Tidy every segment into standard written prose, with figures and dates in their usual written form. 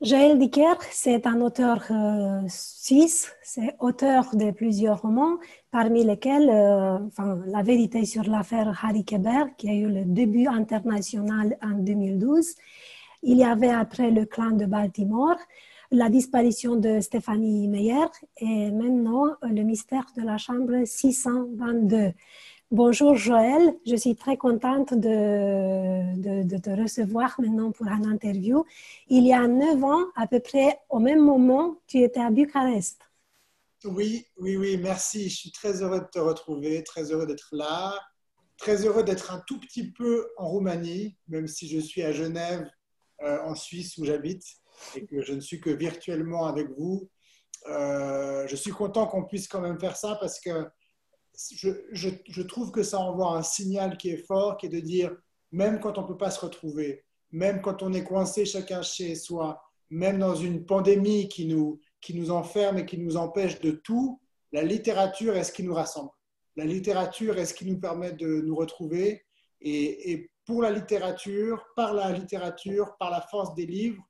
Joël Dicker, c'est un auteur suisse, c'est auteur de plusieurs romans, parmi lesquels La vérité sur l'affaire Harry Kéber, qui a eu le début international en 2012. Il y avait après le clan de Baltimore, la disparition de Stéphanie Meyer et maintenant le mystère de la chambre 622. Bonjour Joël, je suis très contente de te recevoir maintenant pour un interview. Il y a 9 ans, à peu près au même moment, tu étais à Bucarest. Oui, oui, oui, merci. Je suis très heureux de te retrouver, très heureux d'être là, très heureux d'être un tout petit peu en Roumanie, même si je suis à Genève, en Suisse, où j'habite, et que je ne suis que virtuellement avec vous. Je suis content qu'on puisse quand même faire ça parce que je trouve que ça envoie un signal qui est fort, qui est de dire, même quand on ne peut pas se retrouver, même quand on est coincé chacun chez soi, même dans une pandémie qui nous enferme et qui nous empêche de tout, la littérature est ce qui nous rassemble. La littérature est ce qui nous permet de nous retrouver. Et pour la littérature, par la force des livres,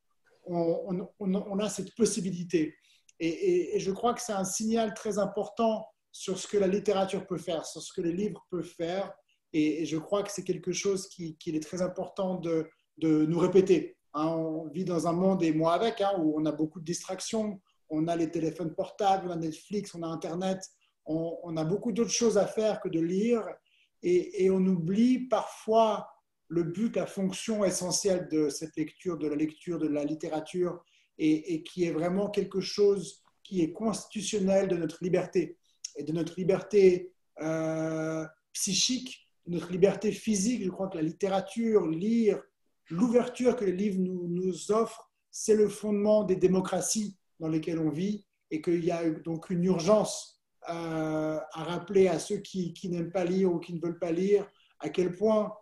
on a cette possibilité. Et je crois que c'est un signal très important sur ce que la littérature peut faire, sur ce que les livres peuvent faire. Et je crois que c'est quelque chose qu'il est très important de nous répéter. Hein, on vit dans un monde, et moi avec, hein, où on a beaucoup de distractions. On a les téléphones portables, on a Netflix, on a Internet. On a beaucoup d'autres choses à faire que de lire. Et on oublie parfois le but, la fonction essentielle de cette lecture, de la lecture, de la littérature, et qui est vraiment quelque chose qui est constitutionnel de notre liberté et de notre liberté psychique, de notre liberté physique. Je crois que la littérature, lire, l'ouverture que les livres nous offrent, c'est le fondement des démocraties dans lesquelles on vit et qu'il y a donc une urgence à rappeler à ceux qui n'aiment pas lire ou qui ne veulent pas lire à quel point,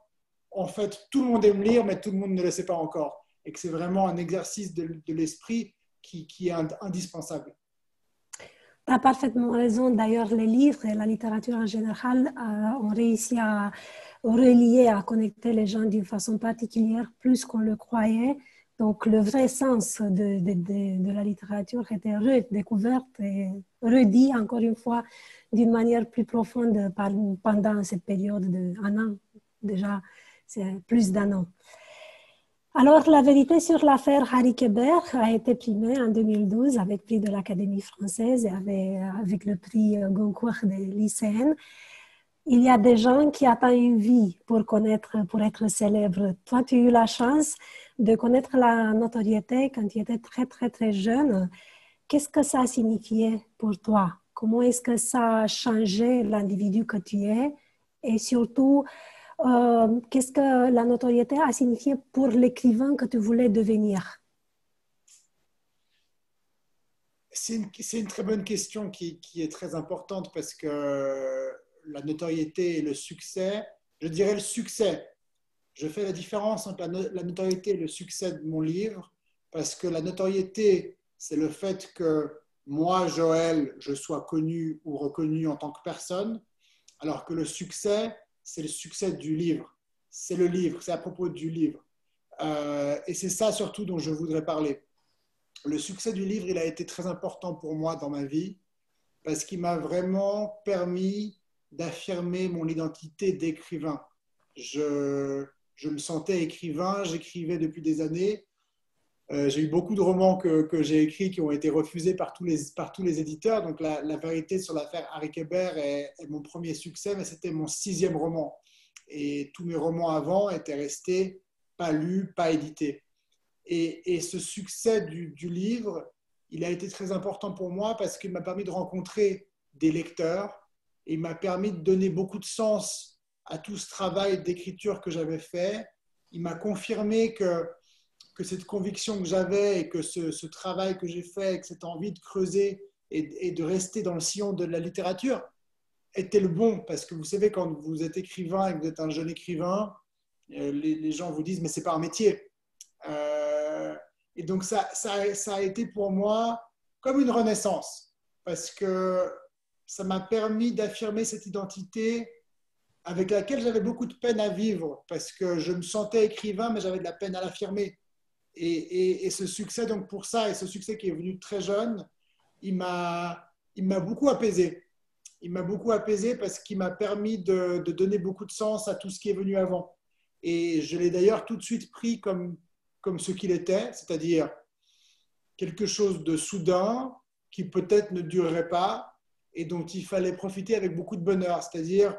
en fait, tout le monde aime lire, mais tout le monde ne le sait pas encore. Et que c'est vraiment un exercice de l'esprit qui est indispensable. Tu as parfaitement raison. D'ailleurs, les livres et la littérature en général ont réussi à relier, à connecter les gens d'une façon particulière, plus qu'on le croyait. Donc, le vrai sens de la littérature était redécouvert et redit, encore une fois, d'une manière plus profonde pendant cette période d'un an. Déjà, c'est plus d'un an. Alors, la vérité sur l'affaire Harry Kéber a été primée en 2012 avec prix de l'Académie française et avec le prix Goncourt des lycéennes. Il y a des gens qui attendent une vie pour connaître, pour être célèbre. Toi, tu as eu la chance de connaître la notoriété quand tu étais très, très, très jeune. Qu'est-ce que ça a signifié pour toi? Comment est-ce que ça a changé l'individu que tu es? Et surtout, qu'est-ce que la notoriété a signifié pour l'écrivain que tu voulais devenir? C'est une très bonne question qui est très importante parce que la notoriété et le succès, je dirais le succès. Je fais la différence entre la notoriété et le succès de mon livre parce que la notoriété, c'est le fait que moi, Joël, je sois connu ou reconnu en tant que personne, alors que le succès, c'est le succès du livre. C'est le livre, c'est à propos du livre. Et c'est ça surtout dont je voudrais parler. Le succès du livre, il a été très important pour moi dans ma vie parce qu'il m'a vraiment permis d'affirmer mon identité d'écrivain. Je me sentais écrivain, j'écrivais depuis des années. J'ai eu beaucoup de romans que j'ai écrits qui ont été refusés par tous les éditeurs. Donc la vérité sur l'affaire Harry Kéber est mon premier succès, mais c'était mon sixième roman. Et tous mes romans avant étaient restés pas lus, pas édités. Et ce succès du livre, il a été très important pour moi parce qu'il m'a permis de rencontrer des lecteurs et il m'a permis de donner beaucoup de sens à tout ce travail d'écriture que j'avais fait. Il m'a confirmé que cette conviction que j'avais et que ce travail que j'ai fait, et que cette envie de creuser et de rester dans le sillon de la littérature était le bon. Parce que vous savez, quand vous êtes écrivain et que vous êtes un jeune écrivain, les gens vous disent, mais c'est pas un métier. Et donc, ça a été pour moi comme une renaissance, parce que ça m'a permis d'affirmer cette identité avec laquelle j'avais beaucoup de peine à vivre, parce que je me sentais écrivain, mais j'avais de la peine à l'affirmer. Et ce succès, donc pour ça, et ce succès qui est venu très jeune, il m'a beaucoup apaisé. Il m'a beaucoup apaisé parce qu'il m'a permis de donner beaucoup de sens à tout ce qui est venu avant. Et je l'ai d'ailleurs tout de suite pris comme ce qu'il était, c'est-à-dire quelque chose de soudain qui peut-être ne durerait pas et dont il fallait profiter avec beaucoup de bonheur, c'est-à-dire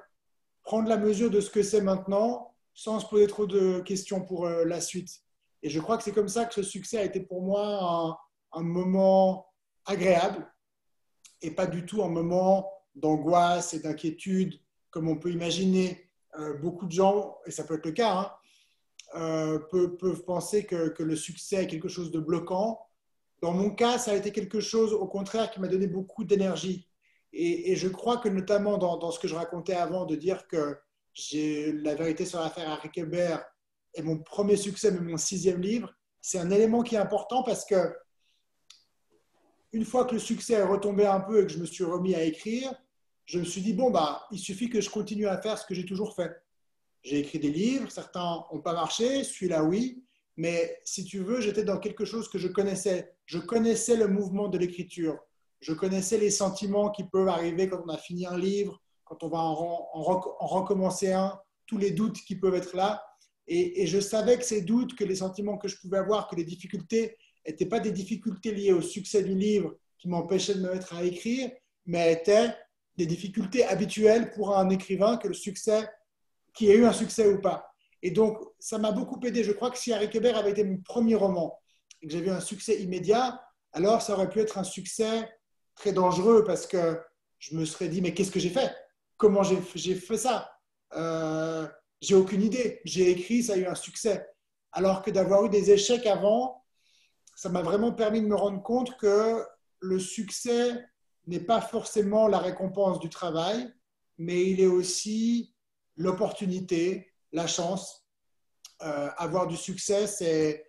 prendre la mesure de ce que c'est maintenant sans se poser trop de questions pour la suite. Et je crois que c'est comme ça que ce succès a été pour moi un moment agréable et pas du tout un moment d'angoisse et d'inquiétude comme on peut imaginer. Beaucoup de gens, et ça peut être le cas, hein, peuvent penser que le succès est quelque chose de bloquant. Dans mon cas, ça a été quelque chose, au contraire, qui m'a donné beaucoup d'énergie. Et je crois que notamment dans ce que je racontais avant, de dire que j'ai La vérité sur l'affaire Harry Kéber est mon premier succès, mais mon 6e livre, c'est un élément qui est important parce que une fois que le succès est retombé un peu et que je me suis remis à écrire, je me suis dit, bon, bah, il suffit que je continue à faire ce que j'ai toujours fait. J'ai écrit des livres, certains n'ont pas marché, celui-là oui, mais si tu veux, j'étais dans quelque chose que je connaissais. Je connaissais le mouvement de l'écriture. Je connaissais les sentiments qui peuvent arriver quand on a fini un livre, quand on va en recommencer un, tous les doutes qui peuvent être là. Et je savais que ces doutes, que les sentiments que je pouvais avoir, que les difficultés n'étaient pas des difficultés liées au succès du livre qui m'empêchaient de me mettre à écrire, mais étaient des difficultés habituelles pour un écrivain que le succès qui ait eu un succès ou pas. Et donc, ça m'a beaucoup aidé. Je crois que si Harry Kéber avait été mon premier roman et que j'avais eu un succès immédiat, alors ça aurait pu être un succès très dangereux parce que je me serais dit, mais qu'est-ce que j'ai fait? Comment j'ai fait ça? J'ai aucune idée. J'ai écrit, ça a eu un succès. Alors que d'avoir eu des échecs avant, ça m'a vraiment permis de me rendre compte que le succès n'est pas forcément la récompense du travail, mais il est aussi l'opportunité, la chance. Avoir du succès, c'est,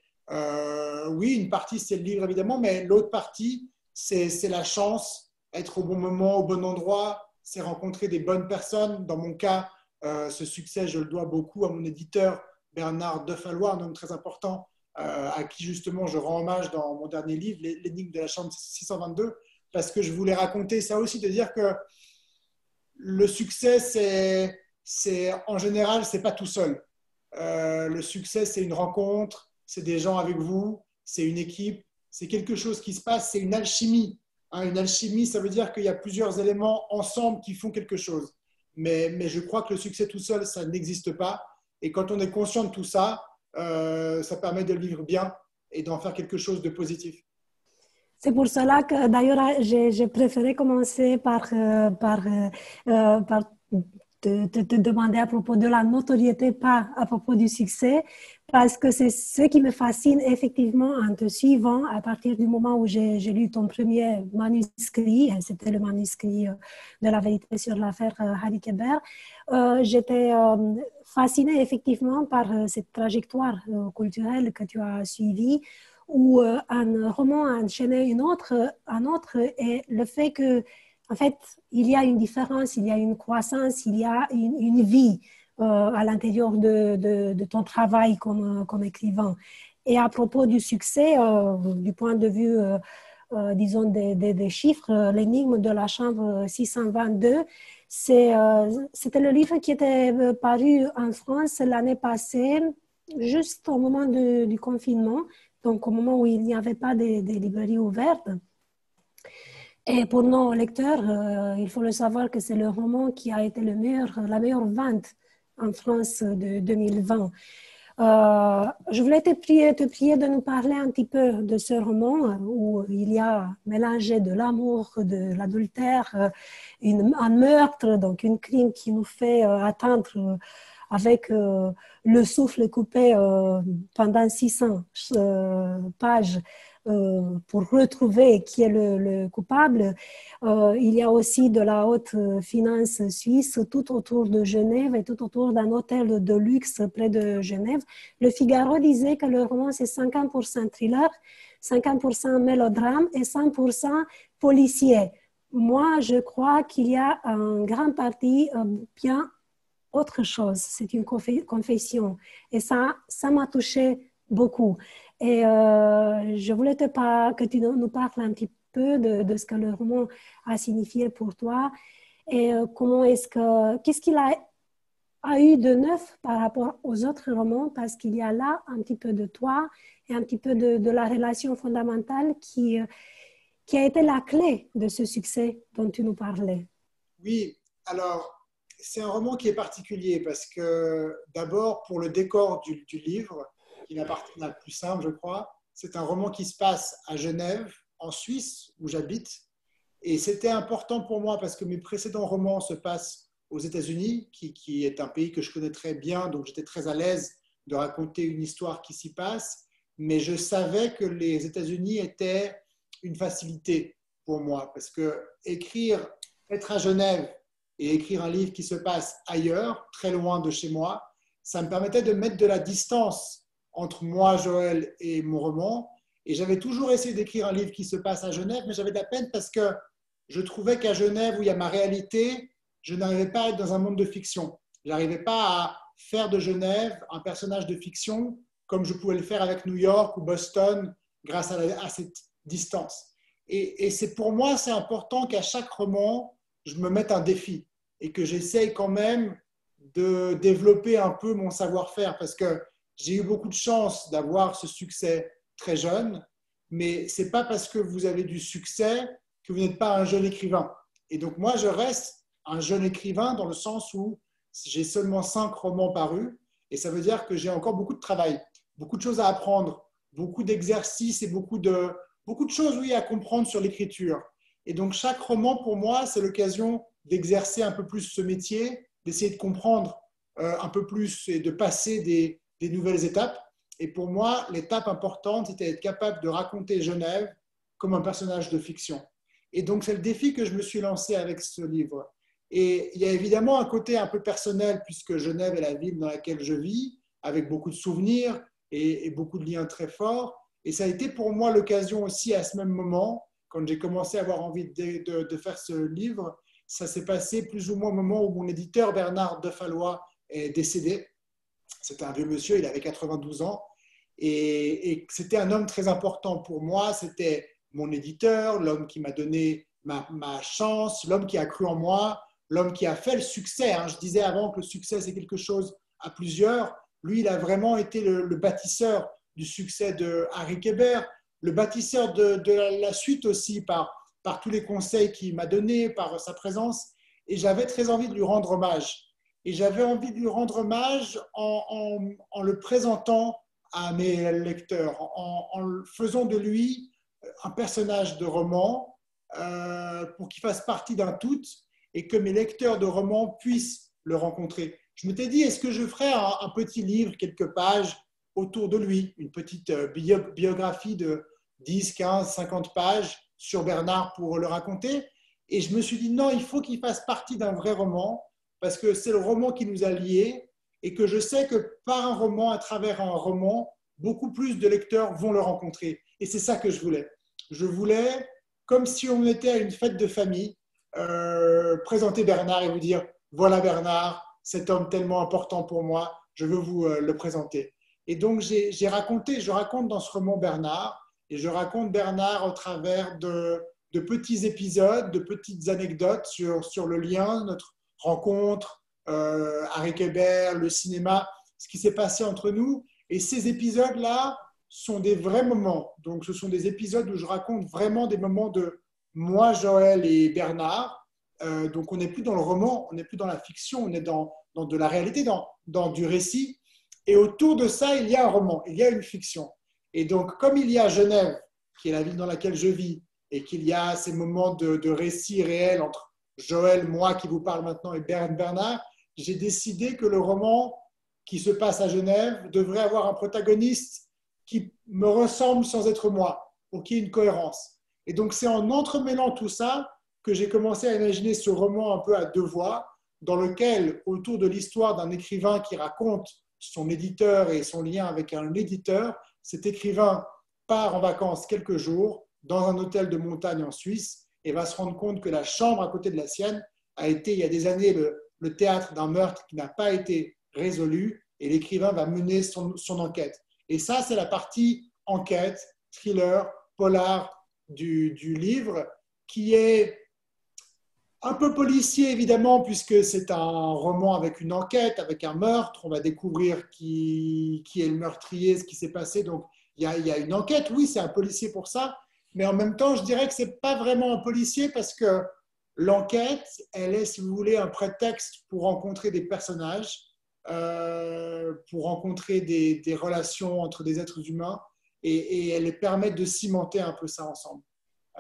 oui, une partie, c'est le livre, évidemment, mais l'autre partie, c'est la chance, être au bon moment, au bon endroit, c'est rencontrer des bonnes personnes. Dans mon cas, ce succès, je le dois beaucoup à mon éditeur, Bernard Defallois, un homme très important, à qui justement je rends hommage dans mon dernier livre, L'énigme de la chambre 622, parce que je voulais raconter ça aussi, de dire que le succès, en général, c'est pas tout seul. Le succès, c'est une rencontre, c'est des gens avec vous, c'est une équipe, c'est quelque chose qui se passe, c'est une alchimie. Hein, une alchimie, ça veut dire qu'il y a plusieurs éléments ensemble qui font quelque chose. Mais je crois que le succès tout seul, ça n'existe pas. Et quand on est conscient de tout ça, ça permet de le vivre bien et d'en faire quelque chose de positif. C'est pour cela que d'ailleurs j'ai préféré commencer par te demander à propos de la notoriété, pas à propos du succès, parce que c'est ce qui me fascine effectivement en te suivant à partir du moment où j'ai lu ton premier manuscrit, c'était le manuscrit de La vérité sur l'affaire Harry Kéber. J'étais fascinée effectivement par cette trajectoire culturelle que tu as suivie, où un roman a enchaîné un autre, et le fait que, en fait, il y a une différence, il y a une croissance, il y a une vie à l'intérieur de ton travail comme écrivain. Et à propos du succès, du point de vue, disons, des chiffres, l'énigme de la chambre 622, c'était le livre qui était paru en France l'année passée, juste au moment du confinement, donc au moment où il n'y avait pas de librairies ouvertes. Et pour nos lecteurs, il faut le savoir que c'est le roman qui a été la meilleure vente en France de 2020. Je voulais te prier de nous parler un petit peu de ce roman où il y a mélangé de l'amour, de l'adultère, un meurtre, donc un crime qui nous fait attendre avec le souffle coupé pendant 600 pages pour retrouver qui est le coupable. Il y a aussi de la haute finance suisse tout autour de Genève et tout autour d'un hôtel de luxe près de Genève. Le Figaro disait que le roman, c'est 50% thriller, 50% mélodrame et 100% policier. Moi, je crois qu'il y a en grande partie bien autre chose. C'est une confession. Et ça m'a touché beaucoup. Et je voulais que tu nous parles un petit peu de ce que le roman a signifié pour toi et qu'est-ce qu'il a eu de neuf par rapport aux autres romans, parce qu'il y a là un petit peu de toi et un petit peu de la relation fondamentale qui a été la clé de ce succès dont tu nous parlais. Oui, alors c'est un roman qui est particulier parce que d'abord pour le décor du livre, qui est la partie la plus simple, je crois, c'est un roman qui se passe à Genève, en Suisse, où j'habite. Et c'était important pour moi parce que mes précédents romans se passent aux États-Unis, qui est un pays que je connais très bien, donc j'étais très à l'aise de raconter une histoire qui s'y passe. Mais je savais que les États-Unis étaient une facilité pour moi parce que écrire, être à Genève et écrire un livre qui se passe ailleurs, très loin de chez moi, ça me permettait de mettre de la distance entre moi, Joël, et mon roman. Et j'avais toujours essayé d'écrire un livre qui se passe à Genève, mais j'avais de la peine parce que je trouvais qu'à Genève, où il y a ma réalité, je n'arrivais pas à être dans un monde de fiction. Je n'arrivais pas à faire de Genève un personnage de fiction comme je pouvais le faire avec New York ou Boston grâce à cette distance. Et c'est pour moi, c'est important qu'à chaque roman, je me mette un défi et que j'essaye quand même de développer un peu mon savoir-faire parce que j'ai eu beaucoup de chance d'avoir ce succès très jeune, mais ce n'est pas parce que vous avez du succès que vous n'êtes pas un jeune écrivain. Et donc moi, je reste un jeune écrivain dans le sens où j'ai seulement 5 romans parus et ça veut dire que j'ai encore beaucoup de travail, beaucoup de choses à apprendre, beaucoup d'exercices et beaucoup de choses, oui, à comprendre sur l'écriture. Et donc chaque roman, pour moi, c'est l'occasion d'exercer un peu plus ce métier, d'essayer de comprendre un peu plus et de passer des nouvelles étapes. Et pour moi, l'étape importante, c'était d'être capable de raconter Genève comme un personnage de fiction. Et donc, c'est le défi que je me suis lancé avec ce livre. Et il y a évidemment un côté un peu personnel, puisque Genève est la ville dans laquelle je vis, avec beaucoup de souvenirs et beaucoup de liens très forts. Et ça a été pour moi l'occasion aussi, à ce même moment, quand j'ai commencé à avoir envie de faire ce livre, ça s'est passé plus ou moins au moment où mon éditeur Bernard Defallois est décédé. C'était un vieux monsieur, il avait 92 ans. Et c'était un homme très important pour moi. C'était mon éditeur, l'homme qui m'a donné ma chance, l'homme qui a cru en moi, l'homme qui a fait le succès. Je disais avant que le succès, c'est quelque chose à plusieurs. Lui, il a vraiment été le bâtisseur du succès de Harry Kéber, le bâtisseur de la suite aussi par tous les conseils qu'il m'a donnés, par sa présence. Et j'avais très envie de lui rendre hommage. Et j'avais envie de lui rendre hommage en le présentant à mes lecteurs, en faisant de lui un personnage de roman pour qu'il fasse partie d'un tout et que mes lecteurs de romans puissent le rencontrer. Je m'étais dit, est-ce que je ferais un petit livre, quelques pages autour de lui, une petite biographie de 10, 15, 50 pages sur Bernard pour le raconter. Et je me suis dit, non, il faut qu'il fasse partie d'un vrai roman parce que c'est le roman qui nous a liés et que je sais que par un roman, à travers un roman, beaucoup plus de lecteurs vont le rencontrer. Et c'est ça que je voulais. Je voulais, comme si on était à une fête de famille, présenter Bernard et vous dire, voilà Bernard, cet homme tellement important pour moi, je veux vous le présenter. Et donc, je raconte dans ce roman Bernard, et je raconte Bernard au travers de petits épisodes, de petites anecdotes sur le lien, notre rencontre, Harry Kéber, le cinéma, ce qui s'est passé entre nous. Et ces épisodes-là sont des vrais moments. Donc, ce sont des épisodes où je raconte vraiment des moments de moi, Joël et Bernard. Donc, on n'est plus dans le roman, on n'est plus dans la fiction, on est dans de la réalité, dans du récit. Et autour de ça, il y a un roman, il y a une fiction. Et donc, comme il y a Genève, qui est la ville dans laquelle je vis, et qu'il y a ces moments de récit réel entre Joël, moi qui vous parle maintenant, et Bernard, j'ai décidé que le roman qui se passe à Genève devrait avoir un protagoniste qui me ressemble sans être moi, pour qu'il y ait une cohérence. Et donc, c'est en entremêlant tout ça que j'ai commencé à imaginer ce roman un peu à deux voix, dans lequel, autour de l'histoire d'un écrivain qui raconte son éditeur et son lien avec un éditeur, cet écrivain part en vacances quelques jours dans un hôtel de montagne en Suisse et va se rendre compte que la chambre à côté de la sienne a été, il y a des années, le théâtre d'un meurtre qui n'a pas été résolu et l'écrivain va mener son enquête. Et ça, c'est la partie enquête, thriller, polar du livre, qui est un peu policier, évidemment, puisque c'est un roman avec une enquête, avec un meurtre. On va découvrir qui est le meurtrier, ce qui s'est passé. Donc, il y a une enquête. Oui, c'est un policier pour ça. Mais en même temps, je dirais que ce n'est pas vraiment un policier parce que l'enquête, elle est, si vous voulez, un prétexte pour rencontrer des personnages, pour rencontrer des relations entre des êtres humains et elle permet de cimenter un peu ça ensemble.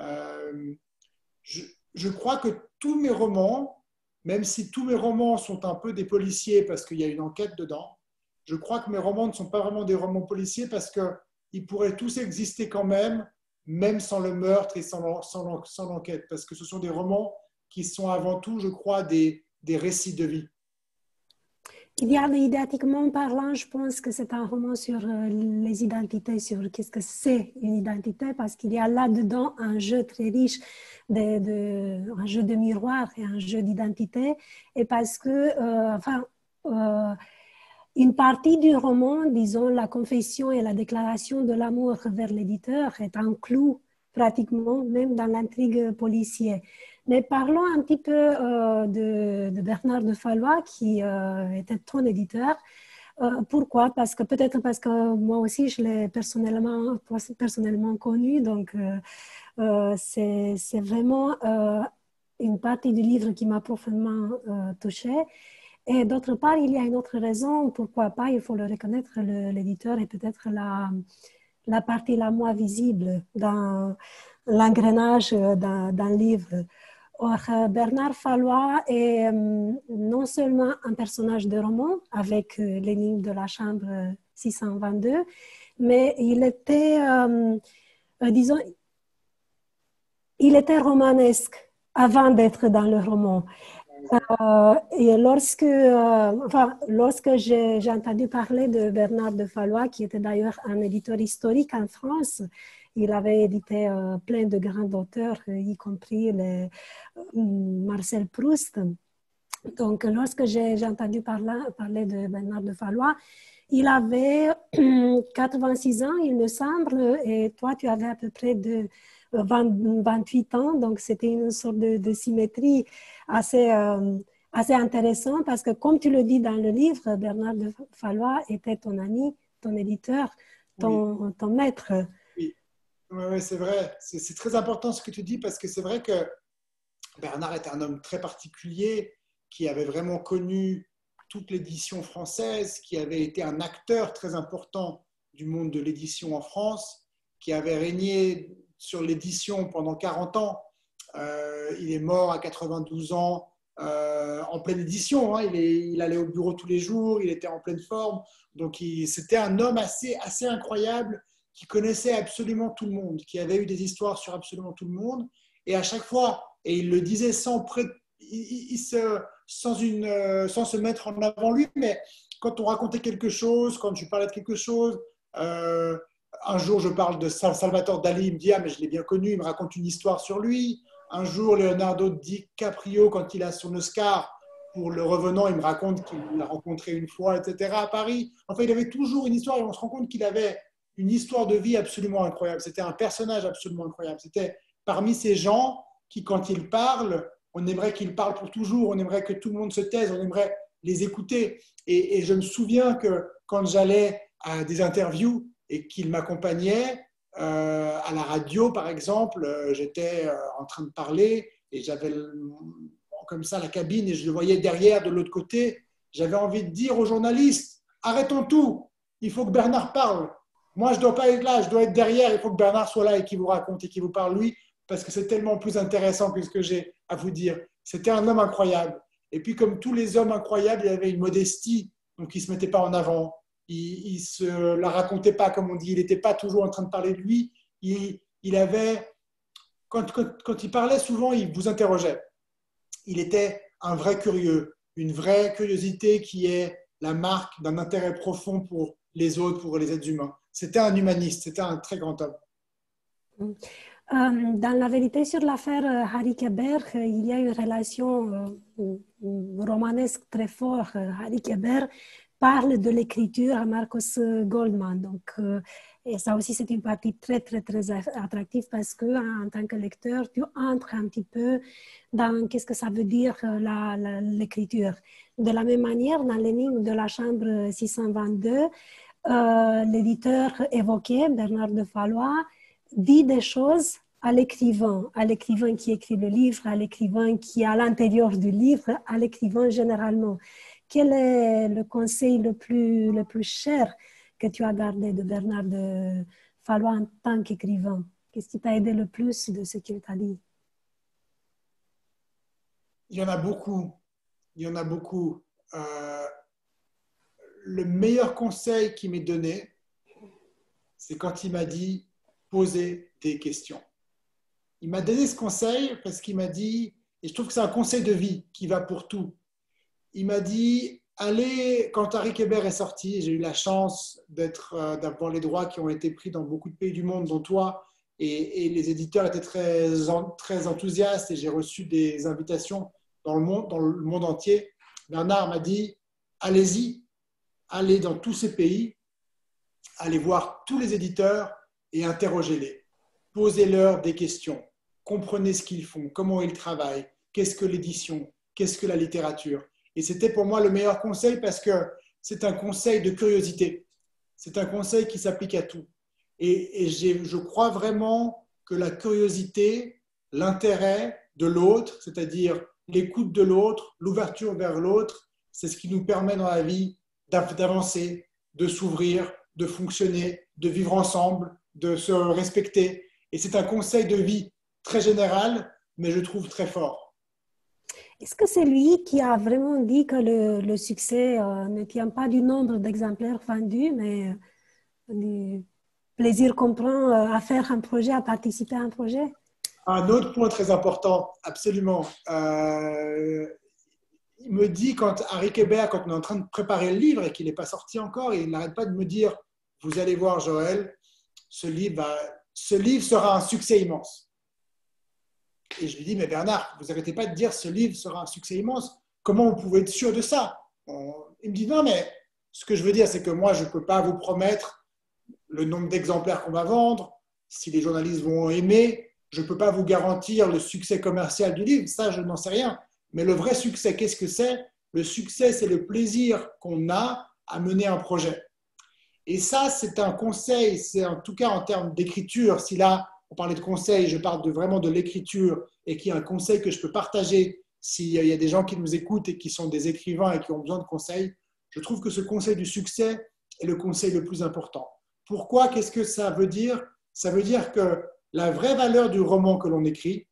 Euh, je, je crois que tous mes romans, même si tous mes romans sont un peu des policiers parce qu'il y a une enquête dedans, je crois que mes romans ne sont pas vraiment des romans policiers parce qu'ils pourraient tous exister quand même, même sans le meurtre et sans l'enquête, parce que ce sont des romans qui sont avant tout, je crois, des récits de vie. Il y a, idéatiquement parlant, je pense que c'est un roman sur les identités, sur qu'est-ce que c'est une identité, parce qu'il y a là-dedans un jeu très riche, un jeu de miroir et un jeu d'identité, et parce que, euh, une partie du roman, disons la confession et la déclaration de l'amour vers l'éditeur, est un clou pratiquement, même dans l'intrigue policière. Mais parlons un petit peu de Bernard de Fallois, qui était ton éditeur. Pourquoi? Parce que peut-être parce que moi aussi, je l'ai personnellement connu. Donc, c'est vraiment une partie du livre qui m'a profondément touchée. Et d'autre part, il y a une autre raison, pourquoi pas, il faut le reconnaître, l'éditeur est peut-être la partie la moins visible dans l'engrenage d'un livre. Or, Bernard Fallois est non seulement un personnage de roman avec l'énigme de la chambre 622, mais il était, disons, il était romanesque avant d'être dans le roman. Et lorsque j'ai entendu parler de Bernard de Fallois, qui était d'ailleurs un éditeur historique en France, il avait édité plein de grands auteurs, y compris Marcel Proust. Donc, lorsque j'ai entendu parler de Bernard de Fallois, il avait 86 ans, il me semble, et toi, tu avais à peu près 28 ans, donc c'était une sorte de symétrie assez intéressante parce que, comme tu le dis dans le livre, Bernard de Fallois était ton ami, ton éditeur, Oui, ton maître. oui, oui, oui, c'est vrai. C'est très important ce que tu dis parce que c'est vrai que Bernard était un homme très particulier qui avait vraiment connu toute l'édition française, qui avait été un acteur très important du monde de l'édition en France, qui avait régné sur l'édition pendant 40 ans. Il est mort à 92 ans en pleine édition. Hein. Il allait au bureau tous les jours, il était en pleine forme. Donc c'était un homme assez incroyable qui connaissait absolument tout le monde, qui avait eu des histoires sur absolument tout le monde. Et à chaque fois, et il le disait sans se mettre en avant lui, mais quand on racontait quelque chose, quand je parlais de quelque chose, euh, un jour je parle de Salvatore Dali, il me dit ah mais je l'ai bien connu, il me raconte une histoire sur lui. Un jour Leonardo DiCaprio, quand il a son Oscar pour Le Revenant, il me raconte qu'il l'a rencontré une fois, etc. à Paris. Enfin, il avait toujours une histoire et on se rend compte qu'il avait une histoire de vie absolument incroyable. C'était un personnage absolument incroyable. C'était parmi ces gens qui, quand ils parlent, on aimerait qu'ils parlent pour toujours, on aimerait que tout le monde se taise, on aimerait les écouter. Et je me souviens que quand j'allais à des interviews et qu'il m'accompagnait, à la radio, par exemple, j'étais en train de parler et j'avais comme ça la cabine et je le voyais derrière, de l'autre côté. J'avais envie de dire aux journalistes, arrêtons tout, il faut que Bernard parle. Moi, je ne dois pas être là, je dois être derrière, il faut que Bernard soit là et qu'il vous raconte et qu'il vous parle, lui, parce que c'est tellement plus intéressant que ce que j'ai à vous dire. C'était un homme incroyable. Et puis, comme tous les hommes incroyables, il avait une modestie, donc il ne se mettait pas en avant. Il ne se la racontait pas, comme on dit. Il n'était pas toujours en train de parler de lui. Il avait, quand il parlait, souvent, il vous interrogeait. Il était un vrai curieux, une vraie curiosité qui est la marque d'un intérêt profond pour les autres, pour les êtres humains. C'était un humaniste, c'était un très grand homme. Dans la vérité sur l'affaire Harry Kéber, il y a une relation romanesque très forte. Harry Kéber parle de l'écriture à Marcos Goldman. Donc, et ça aussi, c'est une partie très, très, très attractive parce que en tant que lecteur, tu entres un petit peu dans qu'est-ce que ça veut dire l'écriture. De la même manière, dans l'énigme de la chambre 622, l'éditeur évoqué, Bernard de Valois, dit des choses à l'écrivain qui écrit le livre, à l'écrivain qui est à l'intérieur du livre, à l'écrivain généralement. Quel est le conseil le plus cher que tu as gardé de Bernard de Valois en tant qu'écrivain? Qu'est-ce qui t'a aidé le plus de ce qu'il t'a dit? Il y en a beaucoup. Il y en a beaucoup. Le meilleur conseil qu'il m'ait donné, c'est quand il m'a dit « poser des questions ». Il m'a donné ce conseil parce qu'il m'a dit, et je trouve que c'est un conseil de vie qui va pour tout, il m'a dit « allez, quand Harry Kéber est sorti, j'ai eu la chance d'avoir les droits qui ont été pris dans beaucoup de pays du monde, dont toi, et les éditeurs étaient très enthousiastes et j'ai reçu des invitations dans le monde entier. Bernard m'a dit « allez-y, allez dans tous ces pays, allez voir tous les éditeurs et interrogez-les. Posez-leur des questions. Comprenez ce qu'ils font, comment ils travaillent, qu'est-ce que l'édition, qu'est-ce que la littérature. » Et c'était pour moi le meilleur conseil parce que c'est un conseil de curiosité. C'est un conseil qui s'applique à tout. Et je crois vraiment que la curiosité, l'intérêt de l'autre, c'est-à-dire l'écoute de l'autre, l'ouverture vers l'autre, c'est ce qui nous permet dans la vie d'avancer, de s'ouvrir, de fonctionner, de vivre ensemble, de se respecter. Et c'est un conseil de vie très général, mais je trouve très fort. Est-ce que c'est lui qui a vraiment dit que le succès ne tient pas du nombre d'exemplaires vendus, mais du plaisir qu'on prend à faire un projet, à participer à un projet? Un autre point très important, absolument. Il me dit, quand Harry Kéber, quand on est en train de préparer le livre et qu'il n'est pas sorti encore, il n'arrête pas de me dire « Vous allez voir, Joël, ce livre sera un succès immense. » Et je lui dis, mais Bernard, vous n'arrêtez pas de dire ce livre sera un succès immense. Comment vous pouvez être sûr de ça? Il me dit, non, mais ce que je veux dire, c'est que moi, je ne peux pas vous promettre le nombre d'exemplaires qu'on va vendre, si les journalistes vont aimer. Je ne peux pas vous garantir le succès commercial du livre, ça, je n'en sais rien. Mais le vrai succès, qu'est-ce que c'est? Le succès, c'est le plaisir qu'on a à mener un projet. Et ça, c'est un conseil, c'est en tout cas en termes d'écriture, si là, on parlait de conseils, je parle vraiment de l'écriture et qui est un conseil que je peux partager s'il y a des gens qui nous écoutent et qui sont des écrivains et qui ont besoin de conseils. Je trouve que ce conseil du succès est le conseil le plus important. Pourquoi? Qu'est-ce que ça veut dire? Ça veut dire que la vraie valeur du roman que l'on écrit,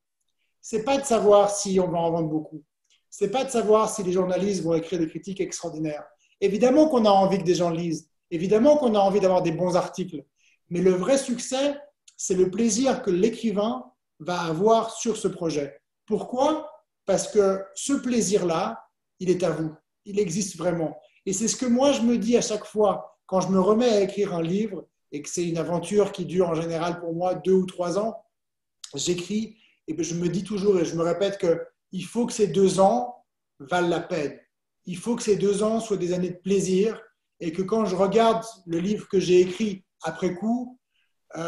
c'est pas de savoir si on va en vendre beaucoup. C'est pas de savoir si les journalistes vont écrire des critiques extraordinaires. Évidemment qu'on a envie que des gens lisent. Évidemment qu'on a envie d'avoir des bons articles. Mais le vrai succès, c'est le plaisir que l'écrivain va avoir sur ce projet. Pourquoi? Parce que ce plaisir-là, il est à vous. Il existe vraiment. Et c'est ce que moi, je me dis à chaque fois quand je me remets à écrire un livre et que c'est une aventure qui dure en général pour moi 2 ou 3 ans, j'écris et je me dis toujours et je me répète qu'il faut que ces 2 ans valent la peine. Il faut que ces 2 ans soient des années de plaisir et que quand je regarde le livre que j'ai écrit après coup,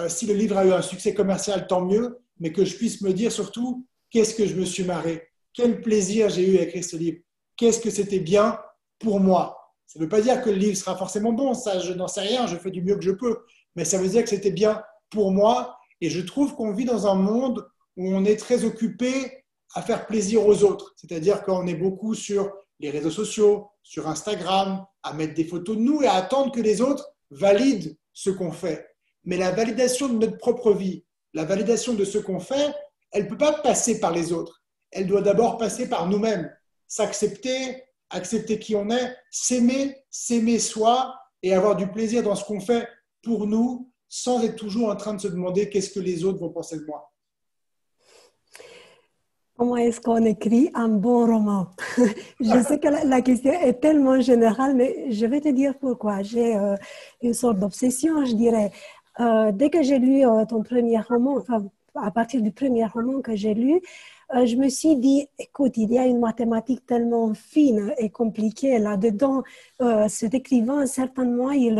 si le livre a eu un succès commercial, tant mieux, mais que je puisse me dire surtout qu'est-ce que je me suis marré, quel plaisir j'ai eu à écrire ce livre, qu'est-ce que c'était bien pour moi. Ça ne veut pas dire que le livre sera forcément bon, ça je n'en sais rien, je fais du mieux que je peux, mais ça veut dire que c'était bien pour moi et je trouve qu'on vit dans un monde où on est très occupé à faire plaisir aux autres, c'est-à-dire qu'on est beaucoup sur les réseaux sociaux, sur Instagram, à mettre des photos de nous et à attendre que les autres valident ce qu'on fait. Mais la validation de notre propre vie, la validation de ce qu'on fait, elle ne peut pas passer par les autres. Elle doit d'abord passer par nous-mêmes. S'accepter, accepter qui on est, s'aimer soi et avoir du plaisir dans ce qu'on fait pour nous, sans être toujours en train de se demander qu'est-ce que les autres vont penser de moi. Comment est-ce qu'on écrit un bon roman? Je sais que la question est tellement générale, mais je vais te dire pourquoi. J'ai une sorte d'obsession, je dirais. Dès que j'ai lu ton premier roman, enfin, à partir du premier roman que j'ai lu, je me suis dit, écoute, il y a une mathématique tellement fine et compliquée là-dedans. Cet écrivain, certainement, il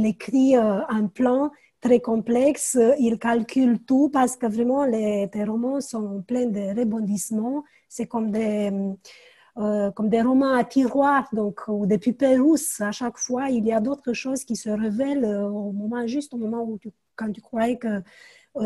écrit un plan très complexe, il calcule tout parce que vraiment, tes romans sont pleins de rebondissements. C'est comme des romans à tiroir, donc, ou des poupées rousses. À chaque fois, il y a d'autres choses qui se révèlent juste au moment où quand tu croyais que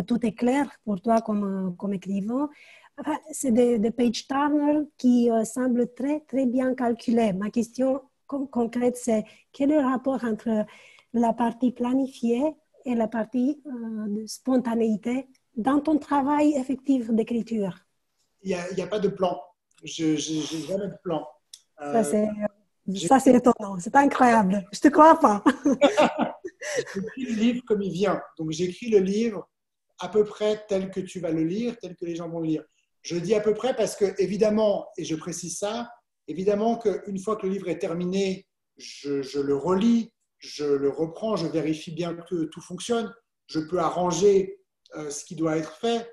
tout est clair pour toi comme écrivain. Enfin, c'est des page turners qui semblent très, très bien calculés. Ma question concrète, c'est quel est le rapport entre la partie planifiée et la partie de spontanéité dans ton travail effectif d'écriture? Il n'y a pas de plan. Je n'ai jamais de plan. Ça, Euh, c'est j'ai- ça, c'est étonnant. C'est incroyable. Je te crois pas. J'écris le livre comme il vient. Donc, j'écris le livre à peu près tel que tu vas le lire, tel que les gens vont le lire. Je dis à peu près parce que, évidemment, et je précise ça, évidemment qu'une fois que le livre est terminé, je le relis, je le reprends, je vérifie bien que tout fonctionne, je peux arranger ce qui doit être fait.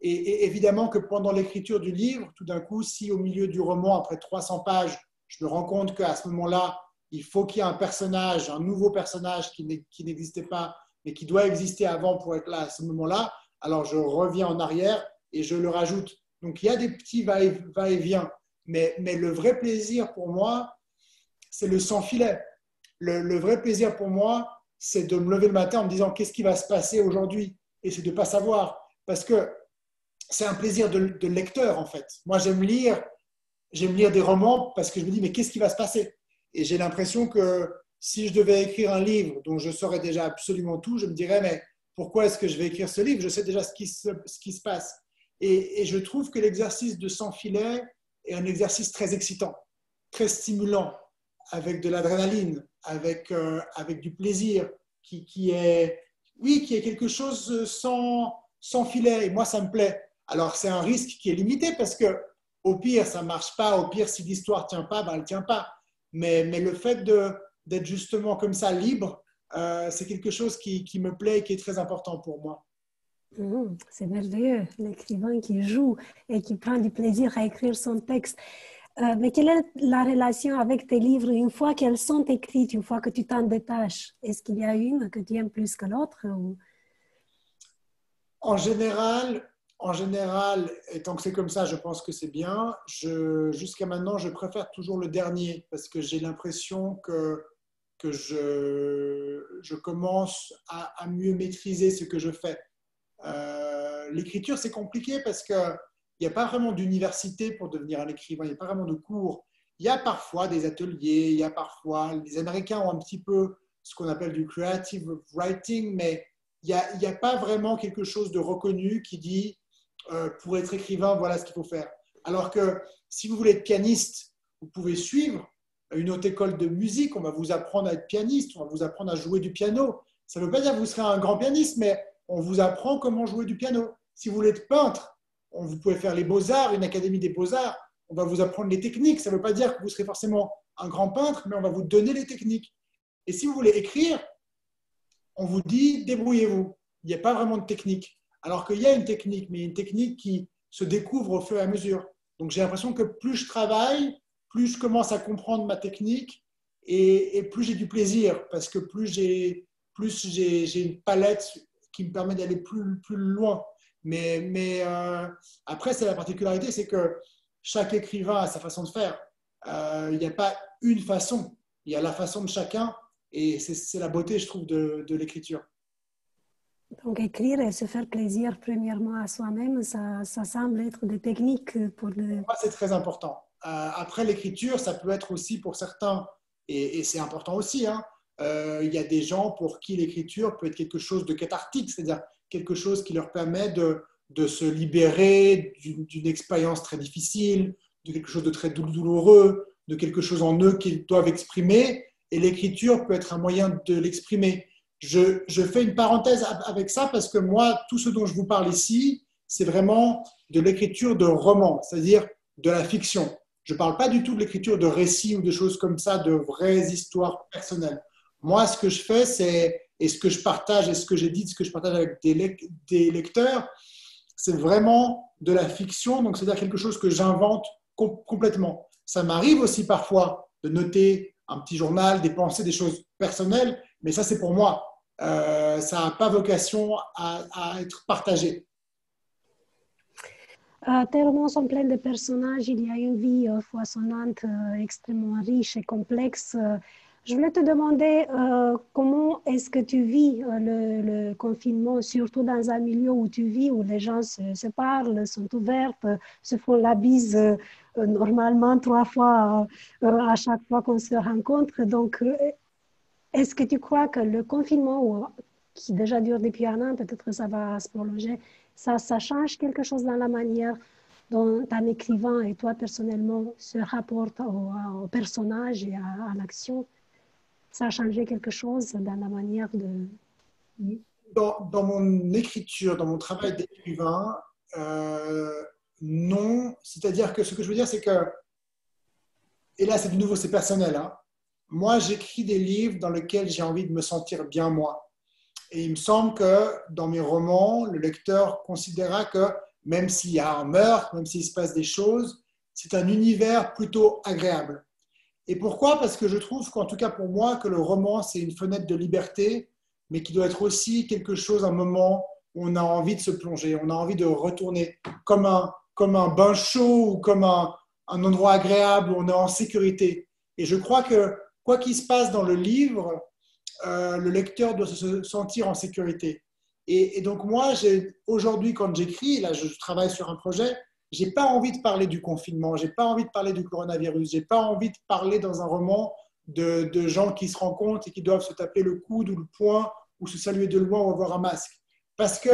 Et évidemment que pendant l'écriture du livre, tout d'un coup, si au milieu du roman, après 300 pages, je me rends compte qu'à ce moment-là, il faut qu'il y ait un personnage, un nouveau personnage qui n'existait pas, mais qui doit exister avant pour être là à ce moment-là, alors je reviens en arrière et je le rajoute. Donc il y a des petits va-et-vient, mais le vrai plaisir pour moi, c'est le sans filet. Le vrai plaisir pour moi, c'est de me lever le matin en me disant qu'est-ce qui va se passer aujourd'hui, et c'est de ne pas savoir, parce que c'est un plaisir de lecteur en fait. Moi j'aime lire des romans parce que je me dis mais qu'est-ce qui va se passer? Et j'ai l'impression que si je devais écrire un livre dont je saurais déjà absolument tout, je me dirais mais pourquoi est-ce que je vais écrire ce livre? Je sais déjà ce qui se passe. Et je trouve que l'exercice de sans filet est un exercice très excitant, très stimulant, avec de l'adrénaline, avec du plaisir, qui est, oui, qui est quelque chose sans filet. Et moi, ça me plaît. Alors, c'est un risque qui est limité parce que au pire, ça ne marche pas. Au pire, si l'histoire ne tient pas, ben, elle ne tient pas. Mais le fait d'être justement comme ça, libre, c'est quelque chose qui me plaît et qui est très important pour moi. C'est merveilleux, l'écrivain qui joue et qui prend du plaisir à écrire son texte. Mais quelle est la relation avec tes livres une fois qu'elles sont écrites, une fois que tu t'en détaches? Est-ce qu'il y a une que tu aimes plus que l'autre ou... En général, et tant que c'est comme ça, je pense que c'est bien. Jusqu'à maintenant, je préfère toujours le dernier parce que j'ai l'impression que je commence à mieux maîtriser ce que je fais. L'écriture, c'est compliqué parce qu'il n'y a pas vraiment d'université pour devenir un écrivain, il n'y a pas vraiment de cours. Il y a parfois des ateliers, il y a parfois, les Américains ont un petit peu ce qu'on appelle du creative writing, mais il n'y a pas vraiment quelque chose de reconnu qui dit pour être écrivain, voilà ce qu'il faut faire. Alors que si vous voulez être pianiste, vous pouvez suivre une haute école de musique, on va vous apprendre à être pianiste, on va vous apprendre à jouer du piano. Ça ne veut pas dire que vous serez un grand pianiste, mais on vous apprend comment jouer du piano. Si vous voulez être peintre, vous pouvez faire les beaux-arts, une académie des beaux-arts, on va vous apprendre les techniques. Ça ne veut pas dire que vous serez forcément un grand peintre, mais on va vous donner les techniques. Et si vous voulez écrire, on vous dit débrouillez-vous. Il n'y a pas vraiment de technique. Alors qu'il y a une technique, mais une technique qui se découvre au fur et à mesure. Donc j'ai l'impression que plus je travaille, plus je commence à comprendre ma technique et plus j'ai du plaisir parce que plus j'ai une palette qui me permet d'aller plus loin. Mais après, c'est la particularité, c'est que chaque écrivain a sa façon de faire. Il n'y a pas une façon, il y a la façon de chacun et c'est la beauté, je trouve, de l'écriture. Donc, écrire et se faire plaisir premièrement à soi-même, ça semble être des techniques pour le... Moi, c'est très important. Après, l'écriture, ça peut être aussi pour certains, et c'est important aussi, hein, il y a des gens pour qui l'écriture peut être quelque chose de cathartique, c'est-à-dire quelque chose qui leur permet de se libérer d'une expérience très difficile, de quelque chose de très douloureux, de quelque chose en eux qu'ils doivent exprimer, et l'écriture peut être un moyen de l'exprimer. Je fais une parenthèse avec ça parce que moi, tout ce dont je vous parle ici, c'est vraiment de l'écriture de roman, c'est-à-dire de la fiction. Je ne parle pas du tout de l'écriture de récits ou de choses comme ça, de vraies histoires personnelles. Moi, ce que je fais, c'est et ce que je partage et ce que j'ai dit, ce que je partage avec des lecteurs, c'est vraiment de la fiction, donc c'est-à-dire quelque chose que j'invente complètement. Ça m'arrive aussi parfois de noter un petit journal, des pensées, des choses personnelles, mais ça c'est pour moi. Ça n'a pas vocation à être partagé. Tes romans sont pleins de personnages, il y a une vie foisonnante, extrêmement riche et complexe. Je voulais te demander comment est-ce que tu vis le confinement, surtout dans un milieu où tu vis, où les gens se parlent, sont ouverts, se font la bise normalement 3 fois à chaque fois qu'on se rencontre. Donc, est-ce que tu crois que le confinement, qui déjà dure depuis un an, peut-être que ça va se prolonger, ça change quelque chose dans la manière dont un écrivain et toi personnellement se rapportent au personnage et à l'action? Ça a changé quelque chose dans la manière de... Dans mon écriture, dans mon travail d'écrivain, non. C'est-à-dire que ce que je veux dire, c'est que, et là c'est de nouveau, c'est personnel, hein. Moi, j'écris des livres dans lesquels j'ai envie de me sentir bien moi. Et il me semble que dans mes romans, le lecteur considérera que même s'il y a un meurtre, même s'il se passe des choses, c'est un univers plutôt agréable. Et pourquoi? Parce que je trouve qu'en tout cas pour moi, que le roman, c'est une fenêtre de liberté, mais qui doit être aussi quelque chose, un moment où on a envie de se plonger, on a envie de retourner comme un bain chaud ou comme un endroit agréable où on est en sécurité. Et je crois que quoi qu'il se passe dans le livre, le lecteur doit se sentir en sécurité. Et donc moi, aujourd'hui, quand j'écris, là je travaille sur un projet, j'ai pas envie de parler du confinement, j'ai pas envie de parler du coronavirus, j'ai pas envie de parler dans un roman de gens qui se rencontrent et qui doivent se taper le coude ou le poing ou se saluer de loin ou avoir un masque. Parce que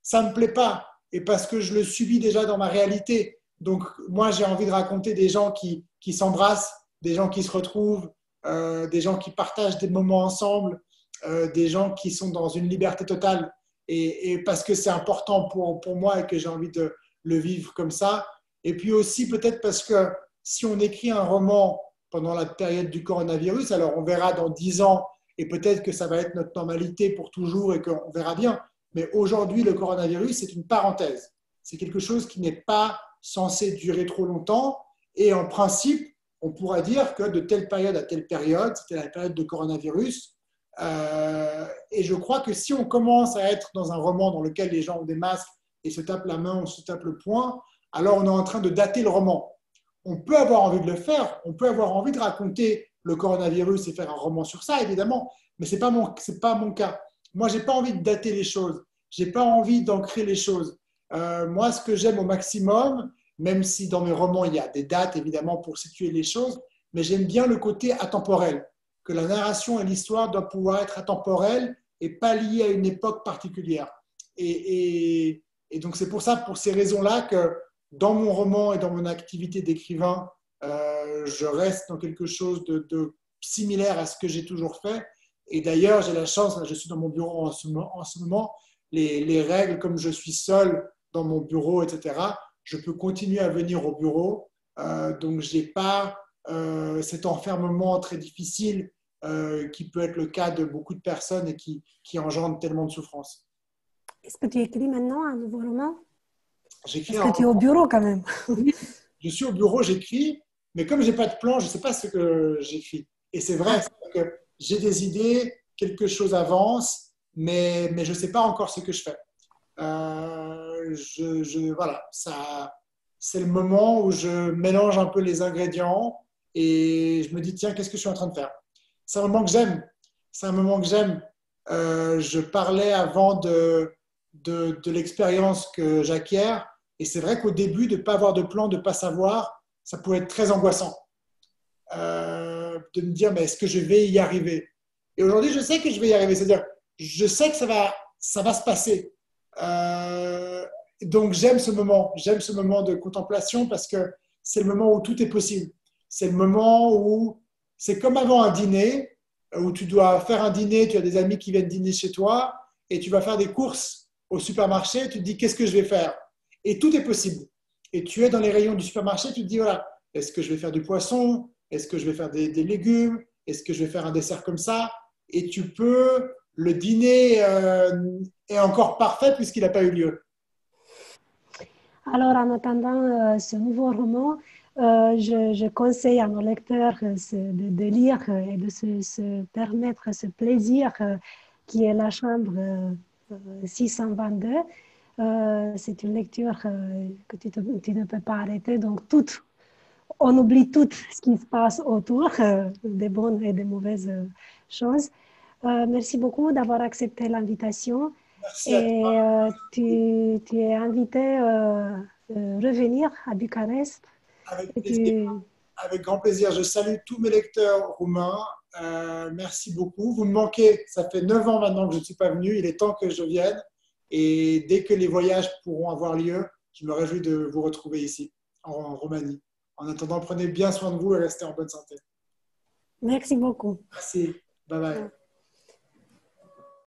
ça me plaît pas et parce que je le subis déjà dans ma réalité. Donc moi, j'ai envie de raconter des gens qui s'embrassent, des gens qui se retrouvent, des gens qui partagent des moments ensemble, des gens qui sont dans une liberté totale. Et parce que c'est important pour moi et que j'ai envie de le vivre comme ça. Et puis aussi peut-être parce que si on écrit un roman pendant la période du coronavirus, alors on verra dans 10 ans et peut-être que ça va être notre normalité pour toujours et qu'on verra bien. Mais aujourd'hui, le coronavirus, c'est une parenthèse. C'est quelque chose qui n'est pas censé durer trop longtemps. Et en principe, on pourra dire que de telle période à telle période, c'était la période de coronavirus. Et je crois que si on commence à être dans un roman dans lequel les gens ont des masques et se tapent la main, on se tape le poing, alors on est en train de dater le roman. On peut avoir envie de le faire, on peut avoir envie de raconter le coronavirus et faire un roman sur ça, évidemment, mais ce n'est pas mon cas. Moi, je n'ai pas envie de dater les choses, je n'ai pas envie d'ancrer les choses. Moi, ce que j'aime au maximum, même si dans mes romans, il y a des dates, évidemment, pour situer les choses, mais j'aime bien le côté atemporel, que la narration et l'histoire doivent pouvoir être atemporelles et pas liées à une époque particulière. Et donc, c'est pour ça, pour ces raisons-là, que dans mon roman et dans mon activité d'écrivain, je reste dans quelque chose de similaire à ce que j'ai toujours fait. Et d'ailleurs, j'ai la chance, là, je suis dans mon bureau en ce moment, les règles, comme je suis seul dans mon bureau, etc., je peux continuer à venir au bureau. Donc, je n'ai pas cet enfermement très difficile qui peut être le cas de beaucoup de personnes et qui engendre tellement de souffrance. Est-ce que tu écris maintenant un nouveau roman? J'écris Est-ce que tu es au bureau quand même? Oui, je suis au bureau, j'écris, mais comme je n'ai pas de plan, je ne sais pas ce que j'écris. Et c'est vrai que j'ai des idées, quelque chose avance, mais je ne sais pas encore ce que je fais. Voilà, c'est le moment où je mélange un peu les ingrédients et je me dis, tiens, qu'est-ce que je suis en train de faire? C'est un moment que j'aime. C'est un moment que j'aime. Je parlais avant de l'expérience que j'acquiers. Et c'est vrai qu'au début, de ne pas avoir de plan, de ne pas savoir, ça pouvait être très angoissant. De me dire, mais est-ce que je vais y arriver? Et aujourd'hui, je sais que je vais y arriver. C'est-à-dire, je sais que ça va se passer. Donc, j'aime ce moment de contemplation parce que c'est le moment où tout est possible. C'est le moment où c'est comme avant un dîner, où tu dois faire un dîner, tu as des amis qui viennent dîner chez toi et tu vas faire des courses au supermarché, tu te dis, qu'est-ce que je vais faire? Et tout est possible. Et tu es dans les rayons du supermarché, tu te dis, voilà, est-ce que je vais faire du poisson? Est-ce que je vais faire des légumes? Est-ce que je vais faire un dessert comme ça? Et tu peux le dîner est encore parfait puisqu'il n'a pas eu lieu. Alors, en attendant ce nouveau roman, je conseille à nos lecteurs de lire et de se permettre ce plaisir qui est La Chambre 622. C'est une lecture que tu ne peux pas arrêter. Donc, on oublie tout ce qui se passe autour, des bonnes et des mauvaises choses. Merci beaucoup d'avoir accepté l'invitation. Merci à toi. Et tu es invité revenir à Bucarest. Avec Et plaisir. Avec grand plaisir. Je salue tous mes lecteurs roumains. Merci beaucoup. Vous me manquez. Ça fait 9 ans maintenant que je ne suis pas venu. Il est temps que je vienne. Et dès que les voyages pourront avoir lieu, je me réjouis de vous retrouver ici, en Roumanie. En attendant, prenez bien soin de vous et restez en bonne santé. merci beaucoup. Merci. Bye bye.